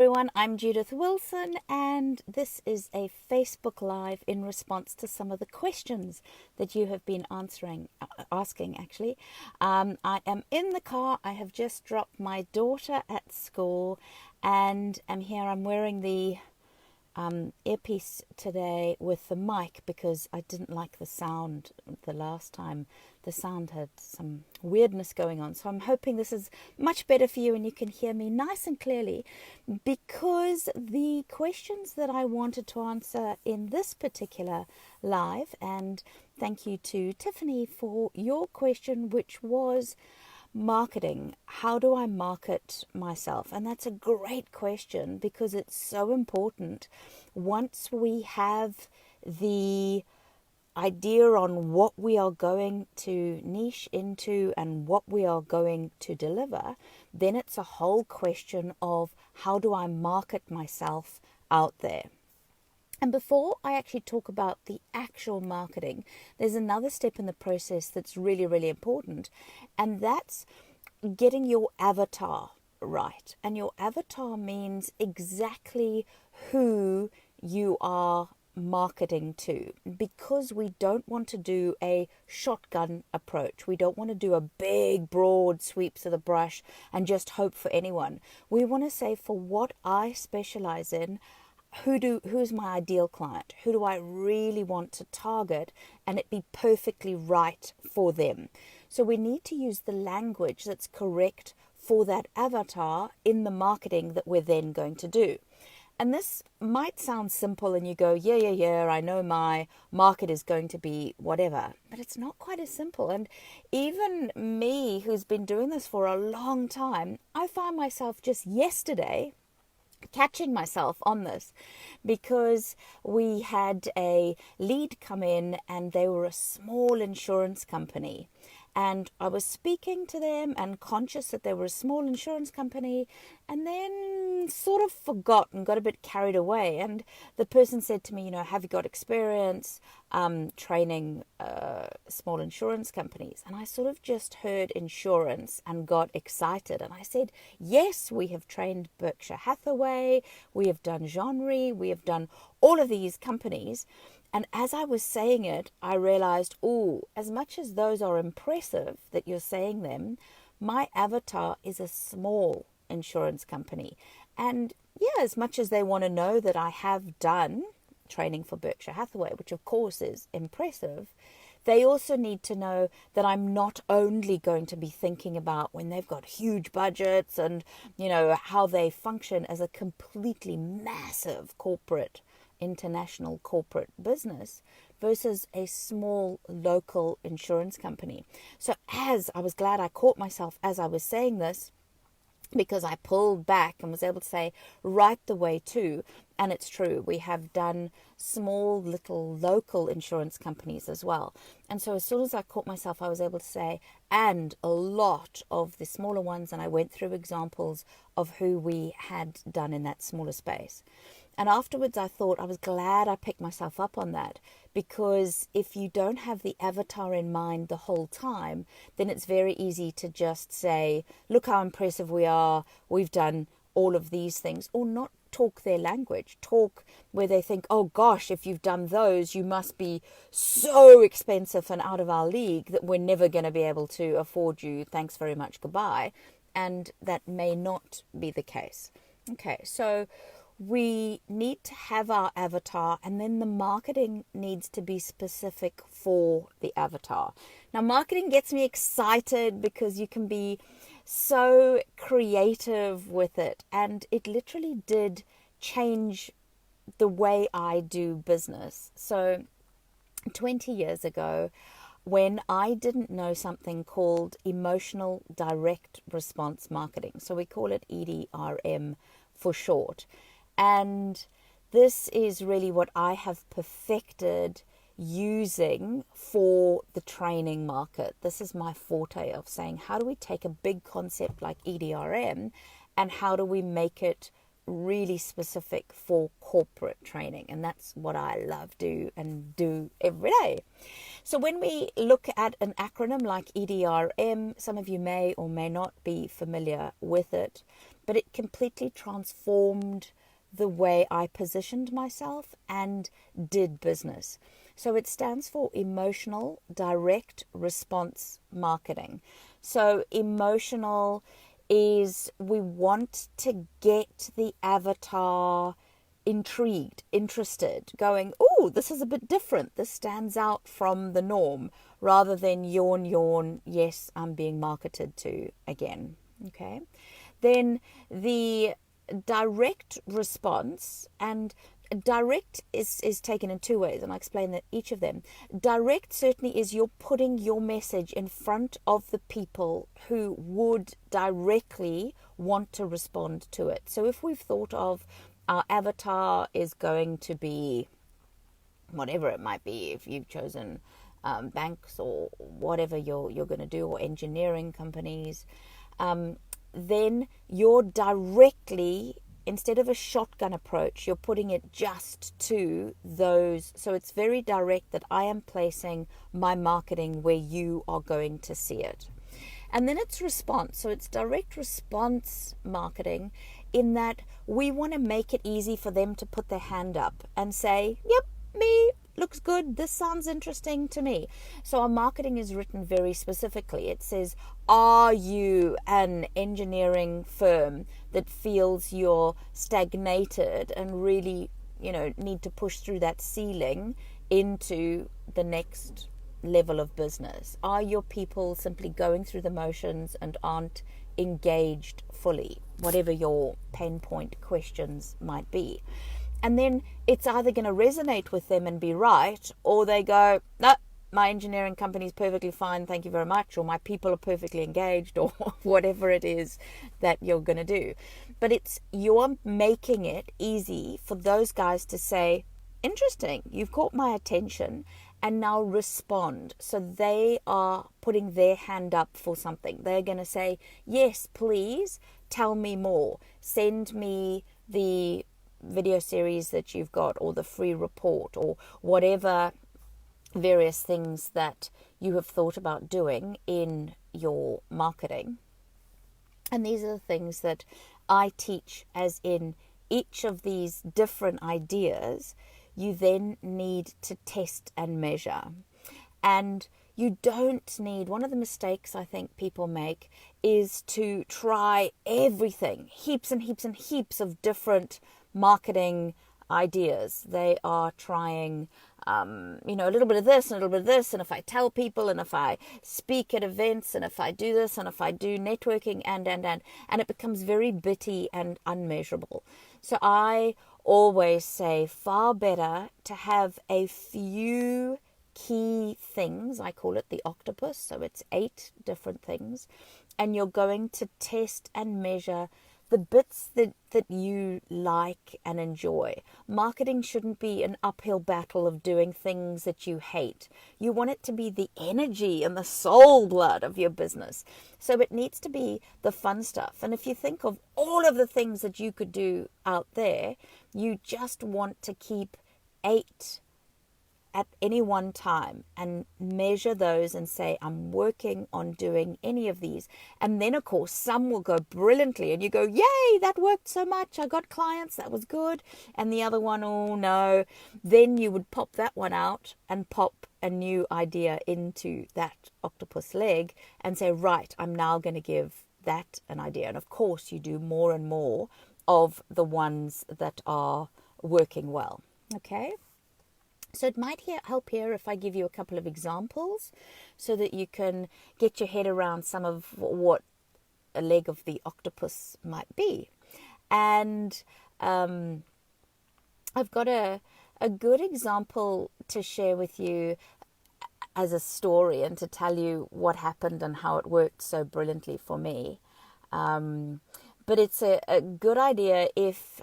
Everyone, I'm Judith Wilson, and this is a Facebook Live in response to some of the questions that you have been asking actually. I am in the car. I have just dropped my daughter at school, and I'm wearing the earpiece today with the mic because I didn't like the sound the last time. The sound had some weirdness going on. So I'm hoping this is much better for you and you can hear me nice and clearly, because the questions that I wanted to answer in this particular live, and thank you to Tiffany for your question, which was marketing. How do I market myself? And that's a great question because it's so important. Once we have the idea on what we are going to niche into and what we are going to deliver, then it's a whole question of how do I market myself out there. And before I actually talk about the actual marketing, there's another step in the process that's really, really important. And that's getting your avatar right. And your avatar means exactly who you are marketing to, because we don't want to do a shotgun approach. We don't want to do a big, broad sweeps of the brush and just hope for anyone. We want to say, for what I specialize in, who's my ideal client? Who do I really want to target and it be perfectly right for them? So we need to use the language that's correct for that avatar in the marketing that we're then going to do. And this might sound simple and you go, yeah, I know my market is going to be whatever, but it's not quite as simple. And even me, who's been doing this for a long time, I found myself just yesterday catching myself on this, because we had a lead come in and they were a small insurance company. And I was speaking to them and conscious that they were a small insurance company, and then sort of forgot and got a bit carried away. And the person said to me, have you got experience training small insurance companies? And I sort of just heard insurance and got excited. And I said, yes, we have trained Berkshire Hathaway, we have done Genre, we have done all of these companies. And as I was saying it, I realized, as much as those are impressive that you're saying them, my avatar is a small insurance company. And yeah, as much as they want to know that I have done training for Berkshire Hathaway, which of course is impressive, they also need to know that I'm not only going to be thinking about when they've got huge budgets and, how they function as a completely massive international corporate business versus a small local insurance company. So as I was glad I caught myself as I was saying this, because I pulled back and was able to say right the way too. And it's true, we have done small little local insurance companies as well. And so as soon as I caught myself, I was able to say, and a lot of the smaller ones, and I went through examples of who we had done in that smaller space. And afterwards I thought I was glad I picked myself up on that, because if you don't have the avatar in mind the whole time, then it's very easy to just say, look how impressive we are, we've done all of these things, or not talk their language, talk where they think, oh gosh, if you've done those, you must be so expensive and out of our league that we're never going to be able to afford you. Thanks very much, goodbye. And that may not be the case. Okay, so we need to have our avatar, and then the marketing needs to be specific for the avatar. Now, marketing gets me excited because you can be so creative with it, and it literally did change the way I do business. So 20 years ago, when I didn't know something called emotional direct response marketing, so we call it EDRM for short. And this is really what I have perfected using for the training market. This is my forte of saying, how do we take a big concept like EDRM and how do we make it really specific for corporate training, and that's what I love do every day. So when we look at an acronym like EDRM, some of you may or may not be familiar with it, but it completely transformed the way I positioned myself and did business. So it stands for Emotional Direct Response Marketing. So emotional is we want to get the avatar intrigued, interested, going, oh, this is a bit different. This stands out from the norm, rather than yawn, yes, I'm being marketed to again. Okay. Then the direct response, and direct is taken in two ways, and I'll explain that each of them. Direct certainly is you're putting your message in front of the people who would directly want to respond to it. So if we've thought of our avatar is going to be whatever it might be, if you've chosen banks or whatever you're going to do, or engineering companies, then you're directly, instead of a shotgun approach, you're putting it just to those. So it's very direct that I am placing my marketing where you are going to see it. And then it's response. So it's direct response marketing, in that we want to make it easy for them to put their hand up and say, yep, me, looks good, this sounds interesting to me. So our marketing is written very specifically. It says, are you an engineering firm that feels you're stagnated and really, need to push through that ceiling into the next level of business? Are your people simply going through the motions and aren't engaged fully? Whatever your pain point questions might be. And then it's either going to resonate with them and be right, or they go, no, my engineering company is perfectly fine, thank you very much, or my people are perfectly engaged, or whatever it is that you're going to do. But you're making it easy for those guys to say, interesting, you've caught my attention, and now respond. So they are putting their hand up for something. They're going to say, yes, please tell me more. Send me the video series that you've got, or the free report, or whatever various things that you have thought about doing in your marketing. And these are the things that I teach, as in each of these different ideas you then need to test and measure. And you don't need, one of the mistakes I think people make is to try everything, heaps and heaps and heaps of different marketing ideas. They are trying, a little bit of this and a little bit of this. And if I tell people, and if I speak at events, and if I do this, and if I do networking, and it becomes very bitty and unmeasurable. So I always say, far better to have a few key things. I call it the octopus. So it's 8 different things. And you're going to test and measure the bits that you like and enjoy. Marketing shouldn't be an uphill battle of doing things that you hate. You want it to be the energy and the soul blood of your business. So it needs to be the fun stuff. And if you think of all of the things that you could do out there, you just want to keep 8 at any one time and measure those and say, I'm working on doing any of these. And then, of course, some will go brilliantly and you go, yay, that worked so much. I got clients. That was good. And the other one, oh, no. Then you would pop that one out and pop a new idea into that octopus leg and say, right, I'm now going to give that an idea. And, of course, you do more and more of the ones that are working well. Okay? So it might help here if I give you a couple of examples so that you can get your head around some of what a leg of the octopus might be. And I've got a good example to share with you as a story and to tell you what happened and how it worked so brilliantly for me. But it's a good idea if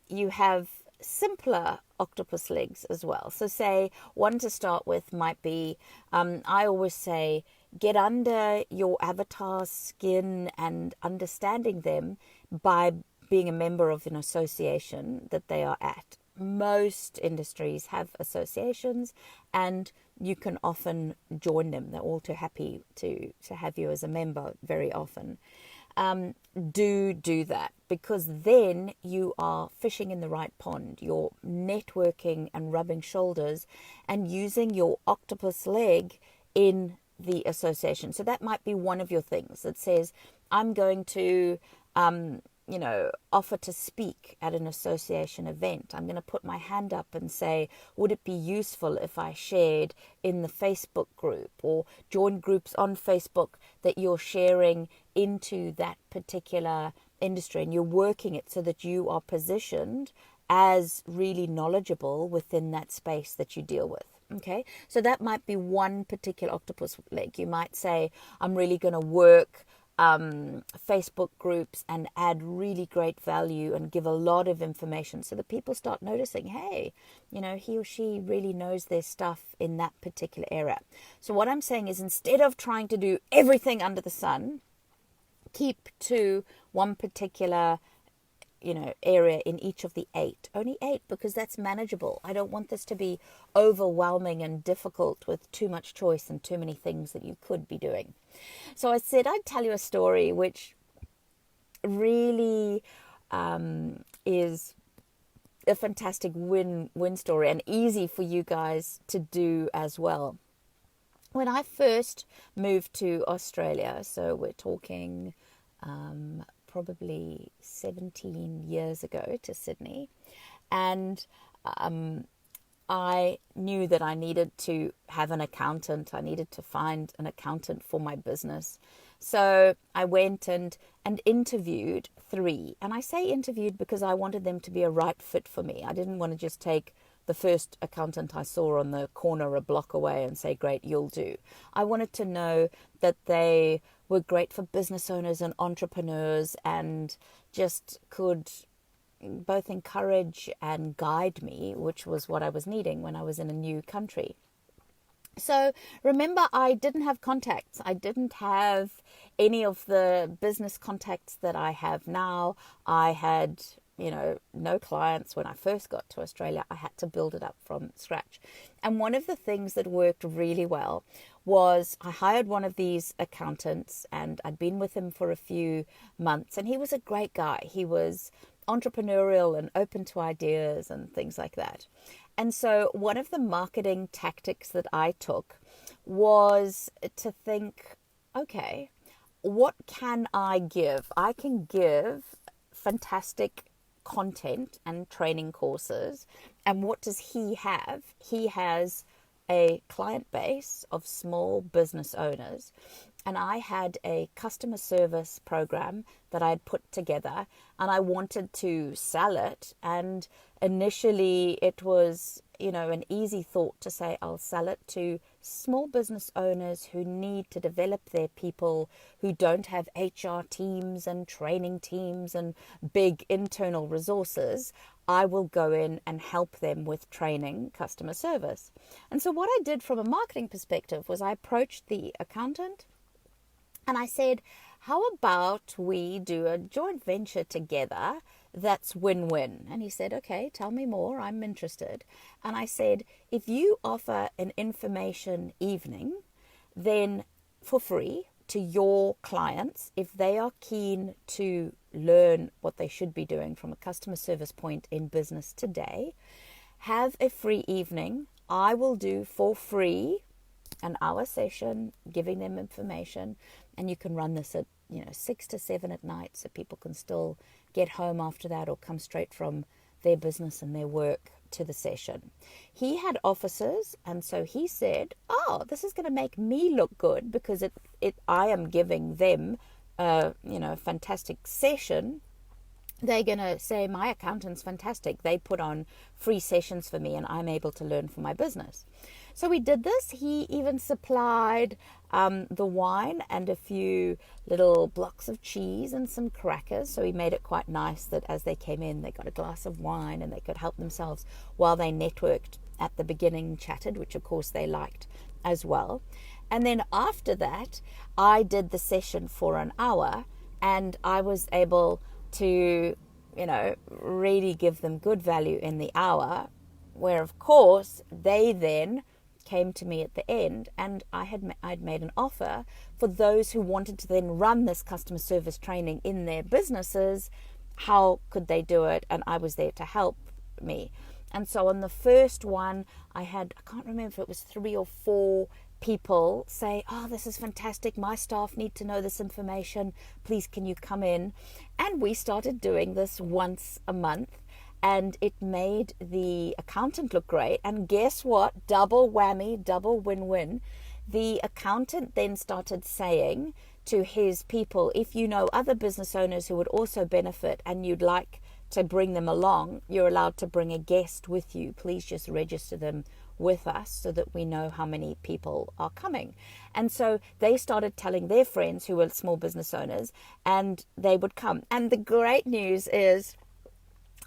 you have simpler octopus legs as well. So say one to start with might be, I always say, get under your avatar's skin and understanding them by being a member of an association that they are at. Most industries have associations, and you can often join them. They're all too happy to have you as a member very often. Do that, because then you are fishing in the right pond. You're networking and rubbing shoulders and using your octopus leg in the association. So that might be one of your things that says, I'm going to offer to speak at an association event. I'm going to put my hand up and say, would it be useful if I shared in the Facebook group, or join groups on Facebook that you're sharing into that particular industry, and you're working it so that you are positioned as really knowledgeable within that space that you deal with. Okay, so that might be one particular octopus leg. You might say, I'm really going to work Facebook groups and add really great value and give a lot of information so that people start noticing, hey, he or she really knows their stuff in that particular area. So what I'm saying is, instead of trying to do everything under the sun, keep to one particular area in each of the 8. Only 8, because that's manageable. I don't want this to be overwhelming and difficult with too much choice and too many things that you could be doing. So I said I'd tell you a story which really is a fantastic win story, and easy for you guys to do as well. When I first moved to Australia, so we're talking probably 17 years ago, to Sydney, and I knew that I needed to have an accountant. I needed to find an accountant for my business. So I went and interviewed 3. And I say interviewed because I wanted them to be a right fit for me. I didn't want to just take the first accountant I saw on the corner a block away and say, great, you'll do. I wanted to know that they were great for business owners and entrepreneurs, and just could both encourage and guide me, which was what I was needing when I was in a new country. So remember, I didn't have contacts. I didn't have any of the business contacts that I have now. I had, no clients when I first got to Australia. I had to build it up from scratch. And one of the things that worked really well was I hired one of these accountants, and I'd been with him for a few months, and he was a great guy. He was entrepreneurial and open to ideas and things like that. And so one of the marketing tactics that I took was to think, okay, what can I give? I can give fantastic content and training courses. And what does he have? He has a client base of small business owners. And I had a customer service program that I had put together, and I wanted to sell it. And initially it was, an easy thought to say, I'll sell it to small business owners who need to develop their people, who don't have HR teams and training teams and big internal resources. I will go in and help them with training customer service. And so what I did from a marketing perspective was I approached the accountant and I said, how about we do a joint venture together that's win-win? And he said, okay, tell me more. I'm interested. And I said, if you offer an information evening, then for free to your clients, if they are keen to learn what they should be doing from a customer service point in business today, have a free evening. I will do for free an hour session, giving them information, and you can run this at 6 to 7 at night, so people can still get home after that or come straight from their business and their work to the session. He had offices, and so he said, oh, this is going to make me look good because I am giving them a fantastic session. They're going to say, my accountant's fantastic. They put on free sessions for me and I'm able to learn for my business. So we did this. He even supplied the wine and a few little blocks of cheese and some crackers. So he made it quite nice that as they came in, they got a glass of wine and they could help themselves while they networked at the beginning, chatted, which of course they liked as well. And then after that, I did the session for an hour and I was able to really give them good value in the hour, where of course they then came to me at the end, and I'd made an offer for those who wanted to then run this customer service training in their businesses. How could they do it? And I was there to help me. And so on the first one, I can't remember if it was 3 or 4 people say, oh, this is fantastic, my staff need to know this information, please can you come in? And we started doing this once a month, and it made the accountant look great. And guess what? Double whammy, double win-win. The accountant then started saying to his people, if you know other business owners who would also benefit and you'd like to bring them along, you're allowed to bring a guest with you. Please just register them with us so that we know how many people are coming. And so they started telling their friends who were small business owners, and they would come. And the great news is,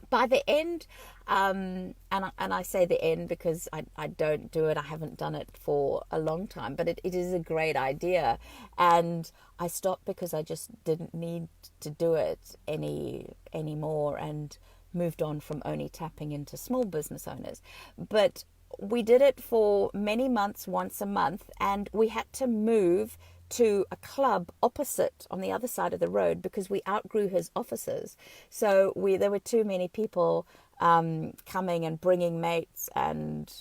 by the end, and I say the end because I don't do it. I haven't done it for a long time, but it is a great idea. And I stopped because I just didn't need to do it anymore, and moved on from only tapping into small business owners. But we did it for many months, once a month, and we had to move to a club opposite on the other side of the road because we outgrew his offices. So there were too many people coming and bringing mates and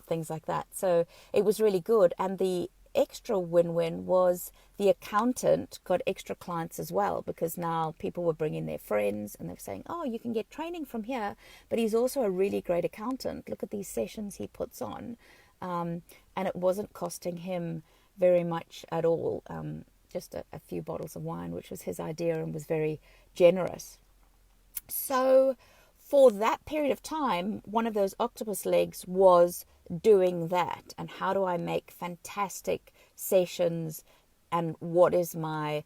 things like that. So it was really good. And the extra win-win was the accountant got extra clients as well, because now people were bringing their friends and they were saying, oh, you can get training from here, but he's also a really great accountant. Look at these sessions he puts on. And it wasn't costing him very much at all, just a few bottles of wine, which was his idea, and was very generous. So for that period of time, one of those octopus legs was doing that. And how do I make fantastic sessions, and what is my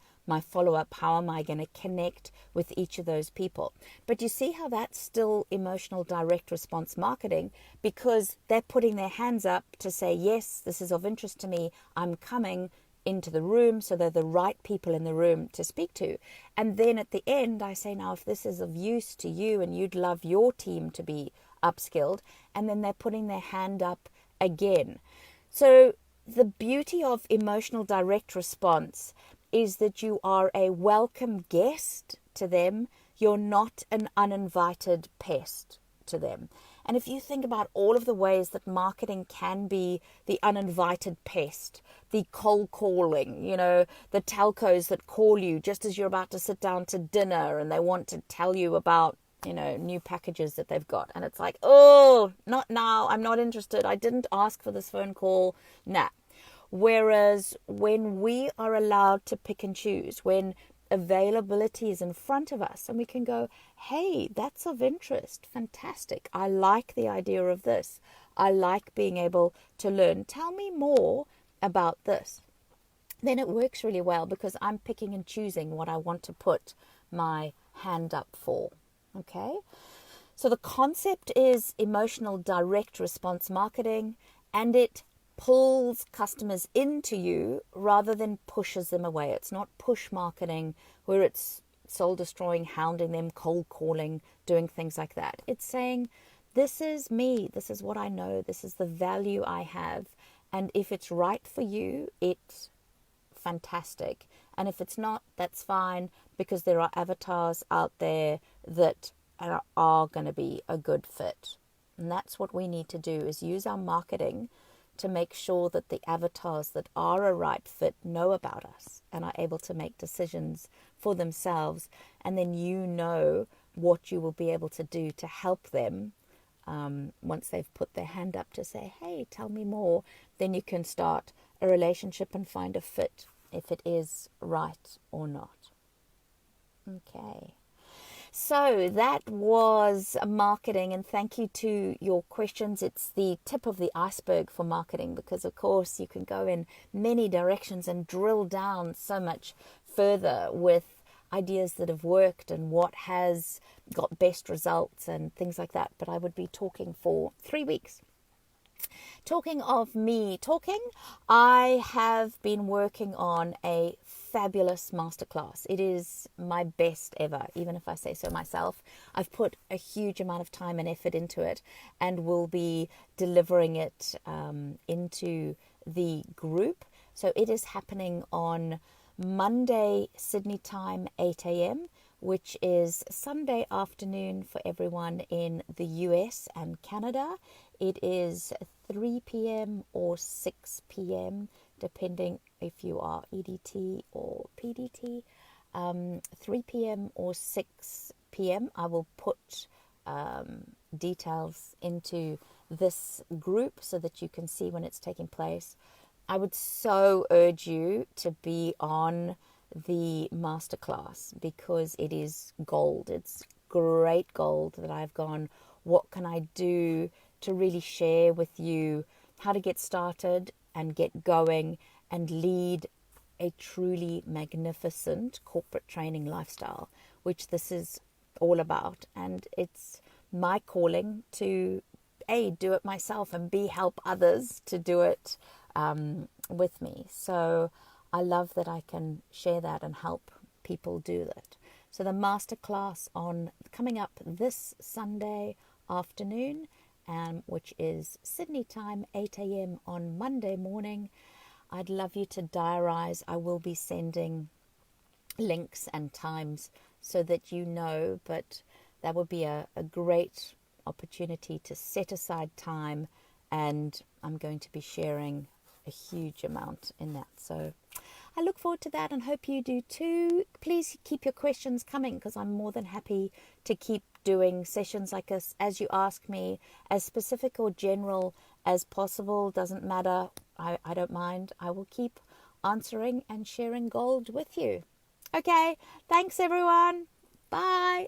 follow-up? How am I going to connect with each of those people? But you see how that's still emotional direct response marketing, because they're putting their hands up to say, yes, this is of interest to me, I'm coming into the room, so they're the right people in the room to speak to. And then at the end, I say, now, if this is of use to you and you'd love your team to be upskilled, and then they're putting their hand up again. So the beauty of emotional direct response is that you are a welcome guest to them. You're not an uninvited pest to them. And if you think about all of the ways that marketing can be the uninvited pest, the cold calling, the telcos that call you just as you're about to sit down to dinner and they want to tell you about, new packages that they've got. And it's like, oh, not now. I'm not interested. I didn't ask for this phone call. Nah. Whereas when we are allowed to pick and choose, when availability is in front of us and we can go, hey, that's of interest. Fantastic. I like the idea of this. I like being able to learn. Tell me more about this. Then it works really well because I'm picking and choosing what I want to put my hand up for. Okay? So the concept is emotional direct response marketing, and it pulls customers into you rather than pushes them away. It's not push marketing where it's soul destroying, hounding them, cold calling, doing things like that. It's saying, this is me, this is what I know, this is the value I have, and if it's right for you, it's fantastic. And if it's not, that's fine, because there are avatars out there that are going to be a good fit. And that's what we need to do, is use our marketing to make sure that the avatars that are a right fit know about us and are able to make decisions for themselves. And then what you will be able to do to help them once they've put their hand up to say, hey, tell me more. Then you can start a relationship and find a fit if it is right or not. Okay. So that was marketing, and thank you to your questions. It's the tip of the iceberg for marketing, because of course you can go in many directions and drill down so much further with ideas that have worked and what has got best results and things like that. But I would be talking for 3 weeks. Talking of me talking, I have been working on a fabulous masterclass. It is my best ever, even if I say so myself. I've put a huge amount of time and effort into it, and will be delivering it into the group. So it is happening on Monday, Sydney time, 8 a.m., which is Sunday afternoon for everyone in the US and Canada. It is 3 p.m. or 6 p.m., depending if you are EDT or PDT. 3 p.m. or 6 p.m. I will put details into this group so that you can see when it's taking place. I would so urge you to be on the masterclass, because it is gold. It's great gold that I've gone, what can I do to really share with you how to get started and get going and lead a truly magnificent corporate training lifestyle, which this is all about. And it's my calling to do it myself and help others to do it with me. So I love that I can share that and help people do that. So the masterclass coming up this Sunday afternoon, which is Sydney time, 8 a.m. on Monday morning. I'd love you to diarise. I will be sending links and times so that you know, but that would be a great opportunity to set aside time, and I'm going to be sharing a huge amount in that. So I look forward to that and hope you do too. Please keep your questions coming, because I'm more than happy to keep doing sessions like this as you ask me, as specific or general as possible. Doesn't matter. I don't mind. I will keep answering and sharing gold with you. Okay. Thanks, everyone. Bye.